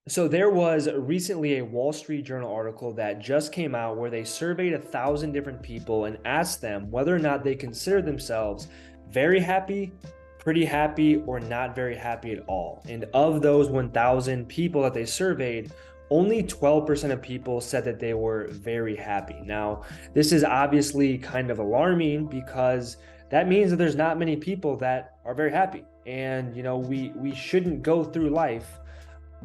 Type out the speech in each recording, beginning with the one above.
So there was recently a Wall Street Journal article that just came out where they surveyed 1,000 different people and asked them whether or not they consider themselves very happy, pretty happy, or not very happy at all. And of those 1,000 people that they surveyed, only 12% of people said that they were very happy. Now, this is obviously kind of alarming because that means that there's not many people that are very happy. And we shouldn't go through life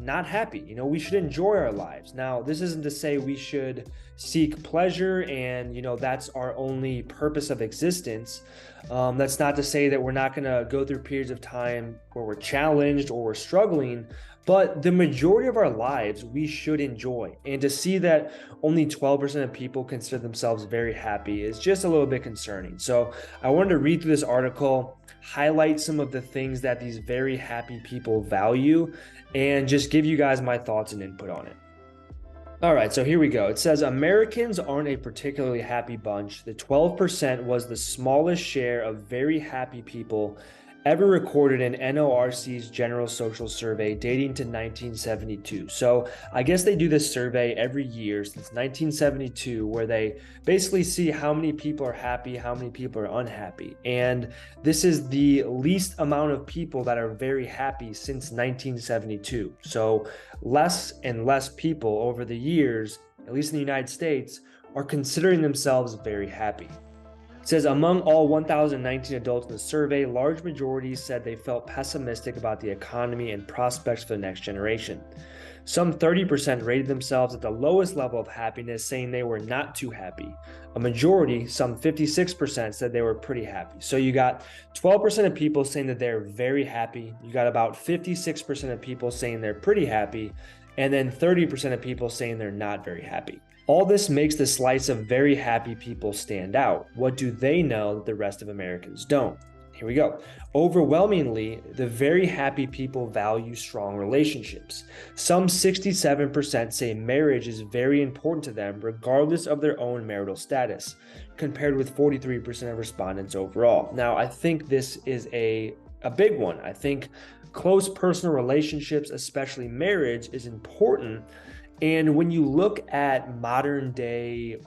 not happy. We should enjoy our lives. Now, this isn't to say we should seek pleasure and, that's our only purpose of existence. That's not to say that we're not going to go through periods of time where we're challenged or we're struggling, but the majority of our lives we should enjoy. And to see that only 12% of people consider themselves very happy is just a little bit concerning. So I wanted to read through this article, highlight some of the things that these very happy people value, and just give you guys my thoughts and input on it. All right, so here we go. It says Americans aren't a particularly happy bunch. The 12% was the smallest share of very happy people ever recorded in NORC's General Social Survey dating to 1972. So I guess they do this survey every year since 1972 where they basically see how many people are happy, how many people are unhappy. And this is the least amount of people that are very happy since 1972. So less and less people over the years, at least in the United States, are considering themselves very happy. It says among all 1,019 adults in the survey, large majorities said they felt pessimistic about the economy and prospects for the next generation. Some 30% rated themselves at the lowest level of happiness, saying they were not too happy. A majority, some 56%, said they were pretty happy. So you got 12% of people saying that they're very happy. You got about 56% of people saying they're pretty happy. And then 30% of people saying they're not very happy. All this makes the slice of very happy people stand out. What do they know that the rest of Americans don't? Here we go. Overwhelmingly, the very happy people value strong relationships. Some 67% say marriage is very important to them, regardless of their own marital status, compared with 43% of respondents overall. Now, I think this is a big one. I think close personal relationships, especially marriage, is important. And when you look at modern day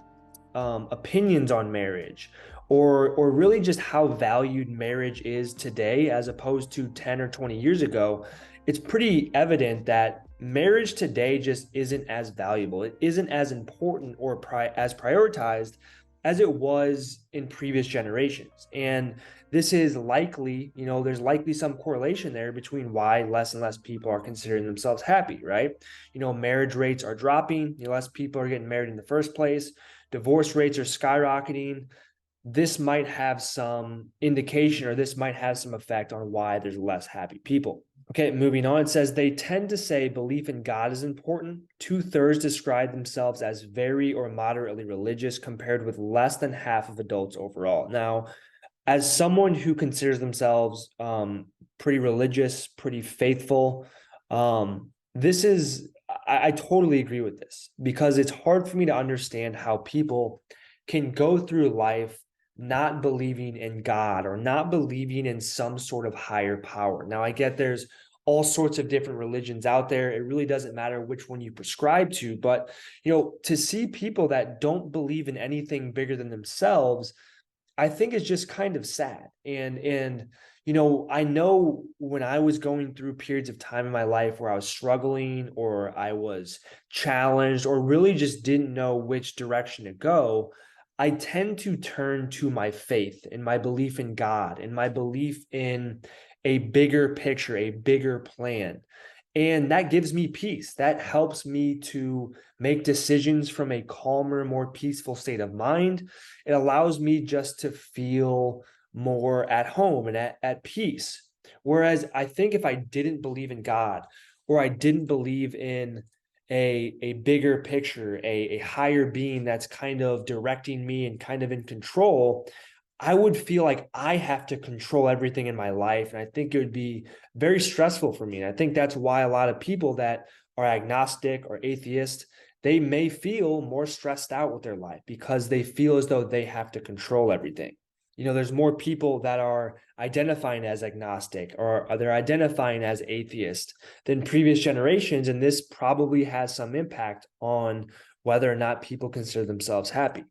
opinions on marriage, or really just how valued marriage is today as opposed to 10 or 20 years ago, it's pretty evident that marriage today just isn't as valuable. It isn't as important or as prioritized as it was in previous generations. And this is likely, there's likely some correlation there between why less and less people are considering themselves happy, right? Marriage rates are dropping, less people are getting married in the first place, divorce rates are skyrocketing. This might have some indication, or this might have some effect on why there's less happy people. Okay, moving on. It says they tend to say belief in God is important. 2/3 describe themselves as very or moderately religious, compared with less than half of adults overall. Now, as someone who considers themselves pretty religious, pretty faithful, this is, I totally agree with this, because it's hard for me to understand how people can go through life not believing in God or not believing in some sort of higher power. Now, I get there's all sorts of different religions out there. It really doesn't matter which one you prescribe to, but to see people that don't believe in anything bigger than themselves, I think is just kind of sad. And I know when I was going through periods of time in my life where I was struggling or I was challenged or really just didn't know which direction to go, I tend to turn to my faith and my belief in God and my belief in a bigger picture, a bigger plan. And that gives me peace. That helps me to make decisions from a calmer, more peaceful state of mind. It allows me just to feel more at home and at peace. Whereas I think if I didn't believe in God, or I didn't believe in a bigger picture, a higher being that's kind of directing me and kind of in control, I would feel like I have to control everything in my life. And I think it would be very stressful for me. And I think that's why a lot of people that are agnostic or atheist, they may feel more stressed out with their life because they feel as though they have to control everything. There's more people that are identifying as agnostic or they're identifying as atheist than previous generations. And this probably has some impact on whether or not people consider themselves happy. It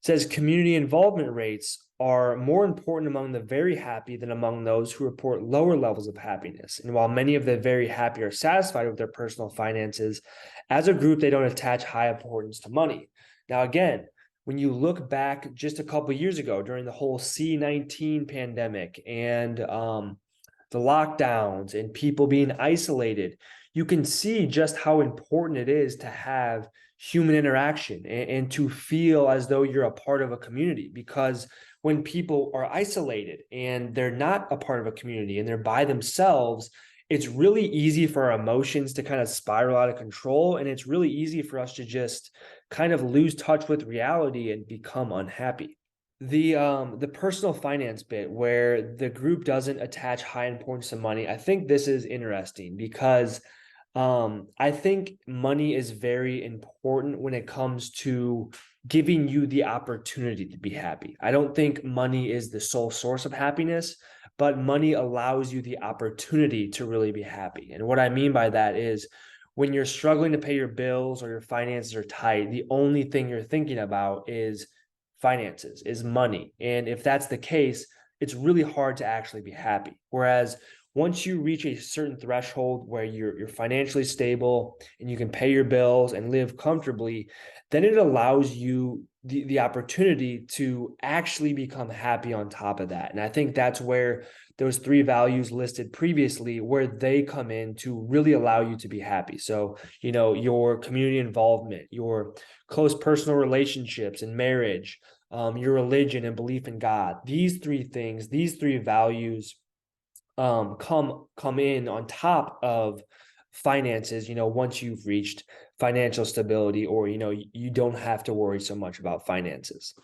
says community involvement rates are more important among the very happy than among those who report lower levels of happiness. And while many of the very happy are satisfied with their personal finances, as a group, they don't attach high importance to money. Now, again, when you look back just a couple of years ago during the whole C-19 pandemic and the lockdowns and people being isolated, you can see just how important it is to have human interaction and to feel as though you're a part of a community. Because when people are isolated and they're not a part of a community and they're by themselves, it's really easy for our emotions to kind of spiral out of control. And it's really easy for us to just kind of lose touch with reality and become unhappy. The personal finance bit where the group doesn't attach high importance to money, I think this is interesting because I think money is very important when it comes to giving you the opportunity to be happy. I don't think money is the sole source of happiness, but money allows you the opportunity to really be happy. And what I mean by that is when you're struggling to pay your bills or your finances are tight, the only thing you're thinking about is finances, is money. And if that's the case, it's really hard to actually be happy. Whereas once you reach a certain threshold where you're financially stable and you can pay your bills and live comfortably, then it allows you the opportunity to actually become happy on top of that. And I think that's where those three values listed previously, where they come in to really allow you to be happy. So, your community involvement, your close personal relationships and marriage, your religion and belief in God. These three things, these three values come in on top of finances, once you've reached financial stability or, you don't have to worry so much about finances.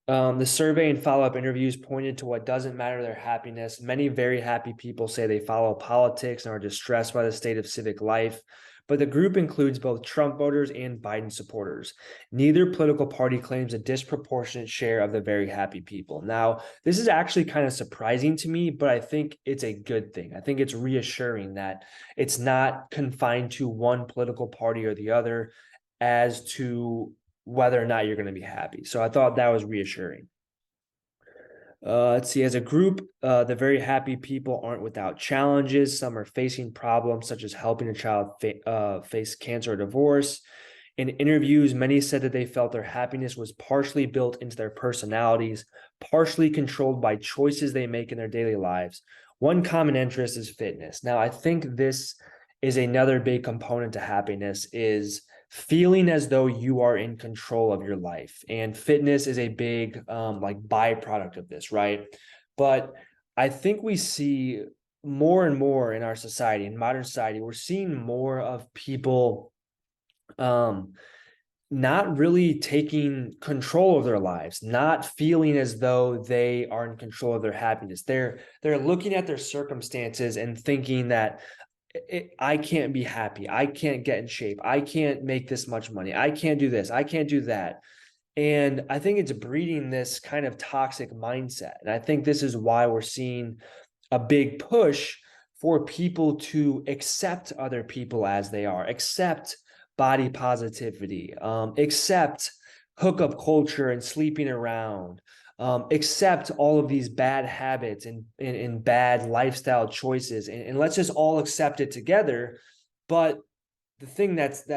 The survey and follow-up interviews pointed to what doesn't matter their happiness. Many very happy people say they follow politics and are distressed by the state of civic life, but the group includes both Trump voters and Biden supporters. Neither political party claims a disproportionate share of the very happy people. Now, this is actually kind of surprising to me, but I think it's a good thing. I think it's reassuring that it's not confined to one political party or the other as to whether or not you're going to be happy. So I thought that was reassuring. Let's see, as a group, the very happy people aren't without challenges. Some are facing problems such as helping a child face cancer or divorce. In interviews, many said that they felt their happiness was partially built into their personalities, partially controlled by choices they make in their daily lives. One common interest is fitness. Now, I think this is another big component to happiness, is feeling as though you are in control of your life. And fitness is a big byproduct of this, right? But I think we see more and more in our society, in modern society, we're seeing more of people not really taking control of their lives, not feeling as though they are in control of their happiness. They're looking at their circumstances and thinking that I can't be happy. I can't get in shape. I can't make this much money. I can't do this. I can't do that. And I think it's breeding this kind of toxic mindset. And I think this is why we're seeing a big push for people to accept other people as they are, accept body positivity, accept hookup culture and sleeping around, accept all of these bad habits and bad lifestyle choices, and let's just all accept it together. But the thing that's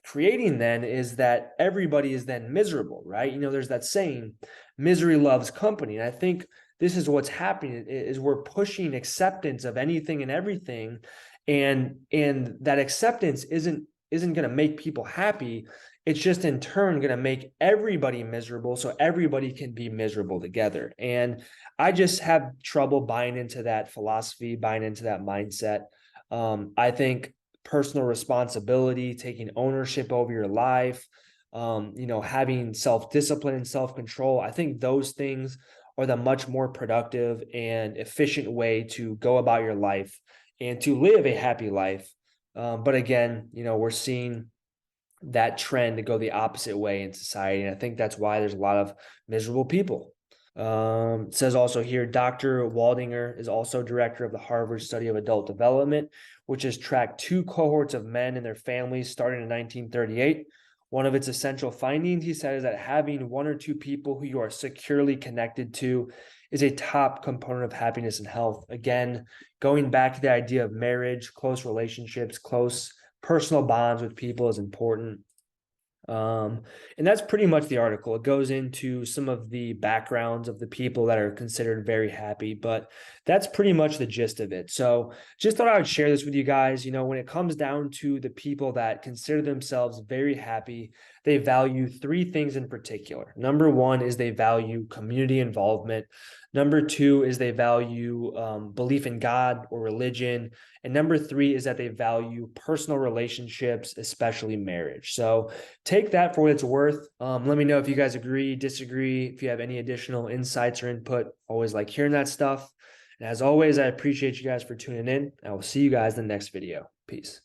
creating then is that everybody is then miserable, right? There's that saying, misery loves company. And I think this is what's happening, is we're pushing acceptance of anything and everything, and that acceptance isn't going to make people happy. It's just in turn going to make everybody miserable, so everybody can be miserable together. And I just have trouble buying into that philosophy, buying into that mindset. I think personal responsibility, taking ownership over your life, having self-discipline and self-control, I think those things are the much more productive and efficient way to go about your life and to live a happy life. But again, we're seeing that trend to go the opposite way in society. And I think that's why there's a lot of miserable people. It says also here, Dr. Waldinger is also director of the Harvard Study of Adult Development, which has tracked two cohorts of men and their families starting in 1938. One of its essential findings, he said, is that having one or two people who you are securely connected to is a top component of happiness and health. Again, going back to the idea of marriage, close relationships, close personal bonds with people is important. And that's pretty much the article. It goes into some of the backgrounds of the people that are considered very happy, but that's pretty much the gist of it. So just thought I would share this with you guys. When it comes down to the people that consider themselves very happy, they value three things in particular. Number one is they value community involvement. Number two is they value belief in God or religion. And number three is that they value personal relationships, especially marriage. So take that for what it's worth. Let me know if you guys agree, disagree, if you have any additional insights or input. Always like hearing that stuff. And as always, I appreciate you guys for tuning in. I will see you guys in the next video. Peace.